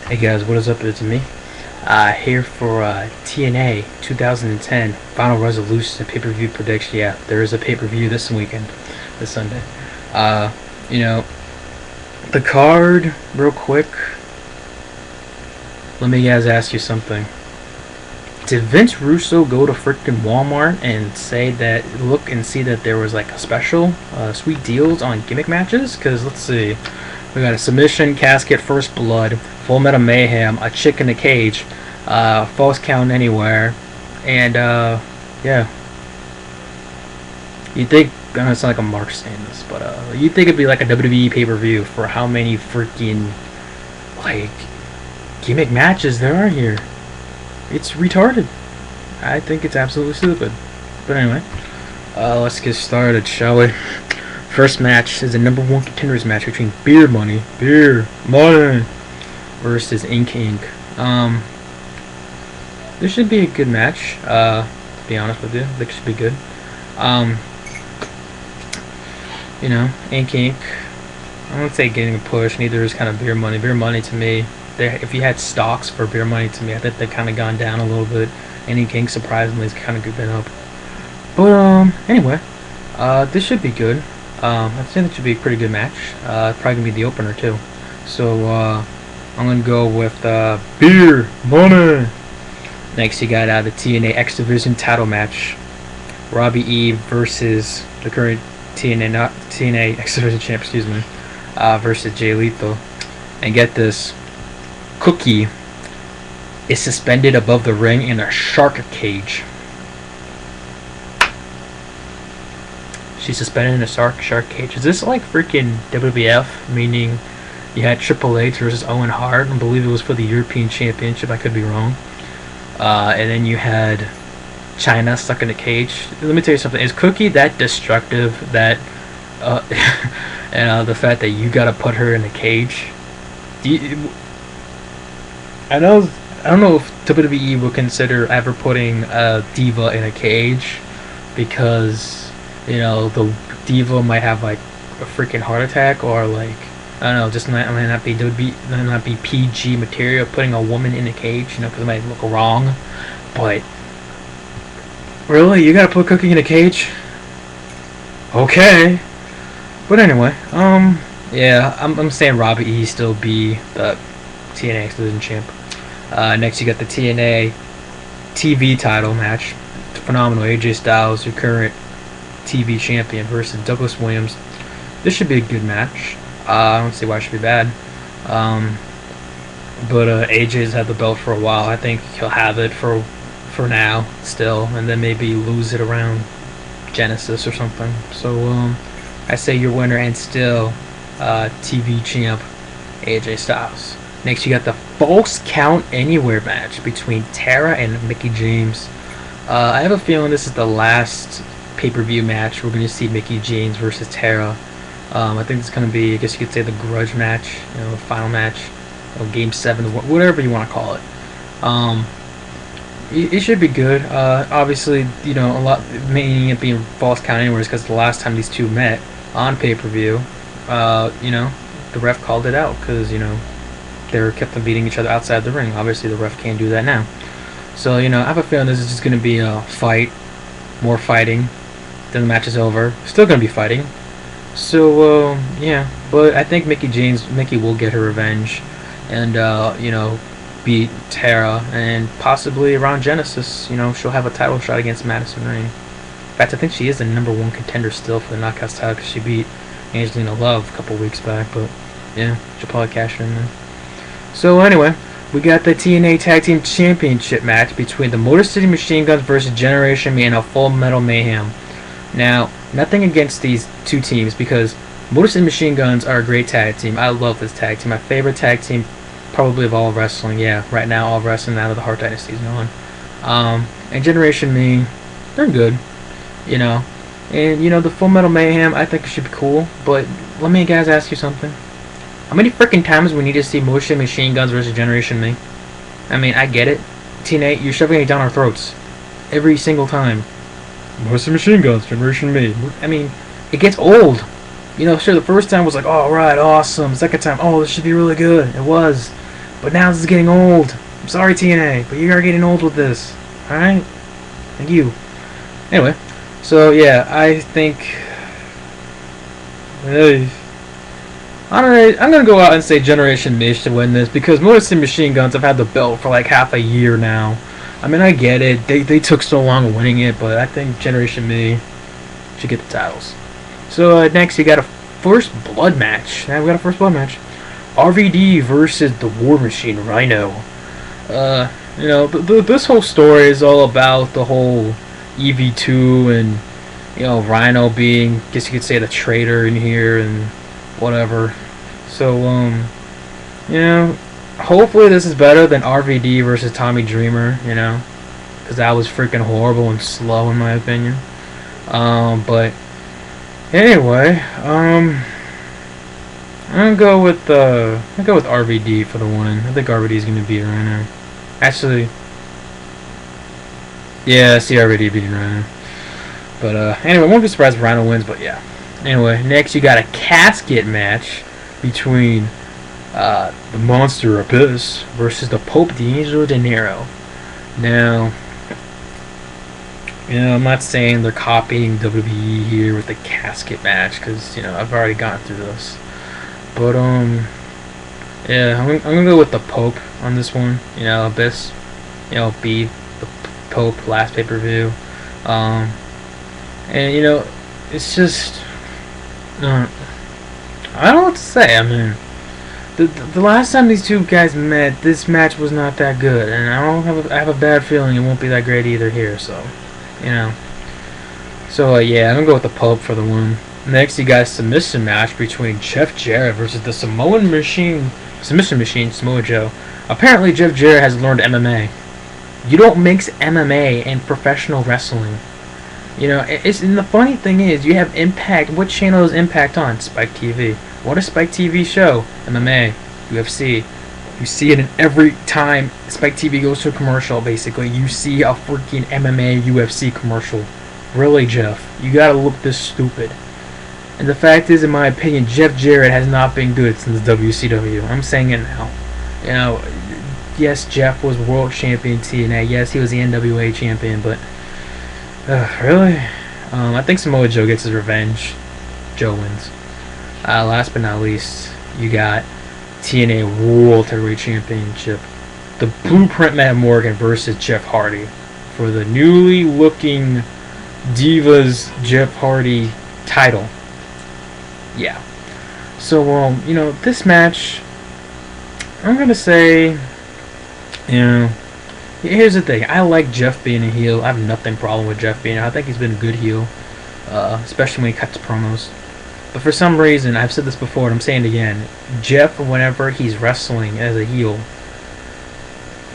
Hey guys, what is up? It's me. Here for TNA 2010 Final Resolution pay-per-view prediction. Yeah, there is a pay-per-view this weekend, this Sunday. Uh, you know, the card, real quick. Let me guys ask you something. Did Vince Russo go to freaking Walmart and say that, look and see that there was like a special, sweet deals on gimmick matches? Because let's see. We got a submission, casket, first blood, full metal mayhem, a chick in a cage, false count anywhere, and yeah. You'd think, I know it's not like a Mark saying this, but you'd think it'd be like a WWE pay-per-view for how many freaking like gimmick matches there are here. It's retarded. I think it's absolutely stupid. But anyway, let's get started, shall we? First match is the #1 contenders match between Beer Money versus Ink. This should be a good match. To be honest with you, I think it should be good. You know, Ink. I won't say getting a push. Neither is kind of Beer Money. Beer Money to me, if you had stocks for Beer Money to me, I think they've kind of gone down a little bit. And Ink surprisingly has kind of been up. But anyway, this should be good. I think it should be a pretty good match. Probably gonna be the opener too. So I'm gonna go with Beer Money. Next, you got the TNA X Division title match. Robbie E versus the current TNA X Division champ, excuse me, versus Jay Lethal. And get this, Cookie is suspended above the ring in a shark cage. She's suspended in a shark cage. Is this like freaking WWF? Meaning you had Triple H versus Owen Hart. I believe it was for the European Championship. I could be wrong. And then you had China stuck in a cage. Let me tell you something. Is Cookie that destructive? That and the fact that you gotta put her in a cage. I don't know if WWE would consider ever putting a diva in a cage, because you know the diva might have like a freaking heart attack, or like I don't know, just might not be PG material putting a woman in a cage, you know, because it might look wrong. But really, you gotta put Cookie in a cage? Okay. But anyway, yeah, I'm saying Robbie E still be the TNA X Division champ. Next, you got the TNA TV title match. Phenomenal. AJ Styles, your current TV champion, versus Douglas Williams. This should be a good match. I don't see why it should be bad. But AJ's had the belt for a while. I think he'll have it for now still, and then maybe lose it around Genesis or something. So I say your winner and still TV champ AJ Styles. Next, you got the False Count Anywhere match between Tara and Mickie James. I have a feeling this is the last pay-per-view match we're going to see Mickie James versus Tara. I think it's going to be, I guess you could say, the grudge match, you know, the final match, Game 7, whatever you want to call it. It should be good. Obviously, you know, a lot making it being False Count Anywhere is because the last time these two met on pay-per-view, you know, the ref called it out because, you know, they kept on beating each other outside the ring. Obviously, the ref can't do that now. So, you know, I have a feeling this is just going to be a fight, more fighting. Then the match is over. Still going to be fighting. So, yeah. But I think Mickie will get her revenge and, you know, beat Tara. And possibly around Genesis, you know, she'll have a title shot against Madison Rayne. In fact, I think she is the #1 contender still for the Knockouts title because she beat Angelina Love a couple weeks back. But, yeah, she'll probably cash her in there. So, anyway, we got the TNA Tag Team Championship match between the Motor City Machine Guns versus Generation Me and a Full Metal Mayhem. Now, nothing against these two teams, because Motor City Machine Guns are a great tag team. I love this tag team. My favorite tag team probably of all of wrestling. Yeah, right now all of wrestling out of the Hart Dynasty is going. And Generation Me, they're good, you know. And, you know, the Full Metal Mayhem, I think it should be cool. But let me guys ask you something. How many freaking times we need to see Motor City Machine Guns versus Generation Me? I mean, I get it. TNA, you're shoving it down our throats every single time. Motor City Machine Guns, Generation Me. I mean, it gets old. You know, sure, the first time was like, oh, right, awesome. Second time, oh, this should be really good. It was. But now this is getting old. I'm sorry, TNA, but you are getting old with this. Alright? Thank you. Anyway, so yeah, I think... I'm gonna go out and say Generation Me should win this, because Motor City Machine Guns have had the belt for like half a year now. I mean, I get it. They took so long winning it, but I think Generation Me should get the titles. So next, you got a First Blood match. Now we got a First Blood match. RVD versus the War Machine Rhino. You know, this whole story is all about the whole EV2 and, you know, Rhino being, I guess you could say, the traitor in here and whatever. So, you know, hopefully this is better than RVD versus Tommy Dreamer, you know, because that was freaking horrible and slow in my opinion. But anyway, I'm gonna go with RVD for the win. I think RVD is gonna beat Rhino. Actually, yeah, I see RVD beating Rhino. But anyway, I won't be surprised if Rhino wins. But yeah. Anyway, next you got a casket match between the Monster Abyss versus the Pope D'Angelo Dinero. Now, you know, I'm not saying they're copying WWE here with the casket match, because, you know, I've already gone through this. But yeah, I'm gonna go with the Pope on this one. You know, Abyss, you know, beat the Pope last pay-per-view. And you know, it's just I don't know what to say. I mean, the last time these two guys met, this match was not that good, and I have a bad feeling it won't be that great either here. So, you know, so yeah, I'm gonna go with the Pope for the win. Next, you got a submission match between Jeff Jarrett versus the Samoan submission machine, Samoa Joe. Apparently, Jeff Jarrett has learned MMA. You don't mix MMA and professional wrestling. You know, and the funny thing is, you have Impact. What channel is Impact on? Spike TV. What a Spike TV show? MMA, UFC. You see it in every time Spike TV goes to a commercial, basically. You see a freaking MMA UFC commercial. Really, Jeff? You gotta look this stupid. And the fact is, in my opinion, Jeff Jarrett has not been good since WCW. I'm saying it now. You know, yes, Jeff was world champion TNA. Yes, he was the NWA champion, but really? I think Samoa Joe gets his revenge. Joe wins. Last but not least, you got TNA World Heavyweight Championship. The Blueprint Matt Morgan versus Jeff Hardy for the newly looking Divas Jeff Hardy title. Yeah. So, you know, this match, I'm gonna say, you know, here's the thing. I like Jeff being a heel. I have nothing problem with Jeff being. I think he's been a good heel, especially when he cuts promos. But for some reason, I've said this before, and I'm saying it again. Jeff, whenever he's wrestling as a heel,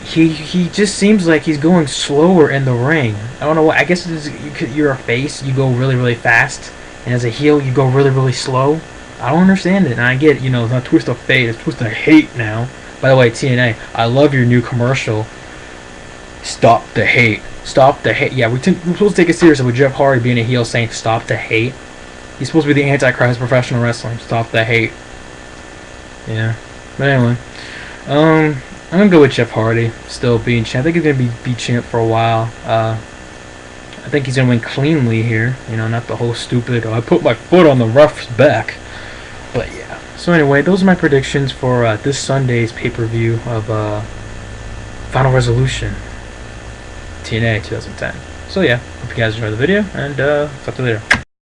he just seems like he's going slower in the ring. I don't know what. I guess you're a face. You go really, really fast. And as a heel, you go really, really slow. I don't understand it. And I get, you know, it's not Twist of Fate, it's Twist of Hate now. By the way, TNA, I love your new commercial. Stop the hate. Stop the hate. Yeah, we're supposed to take it seriously with Jeff Hardy being a heel saying stop the hate. He's supposed to be the Antichrist of professional wrestling. Stop the hate. Yeah. But anyway. I'm going to go with Jeff Hardy still being champ. I think he's going to be champ for a while. I think he's going to win cleanly here. You know, not the whole stupid, I put my foot on the ref's back. But yeah. So anyway, those are my predictions for this Sunday's pay-per-view of Final Resolution TNA 2010. So yeah, hope you guys enjoyed the video, and talk to you later.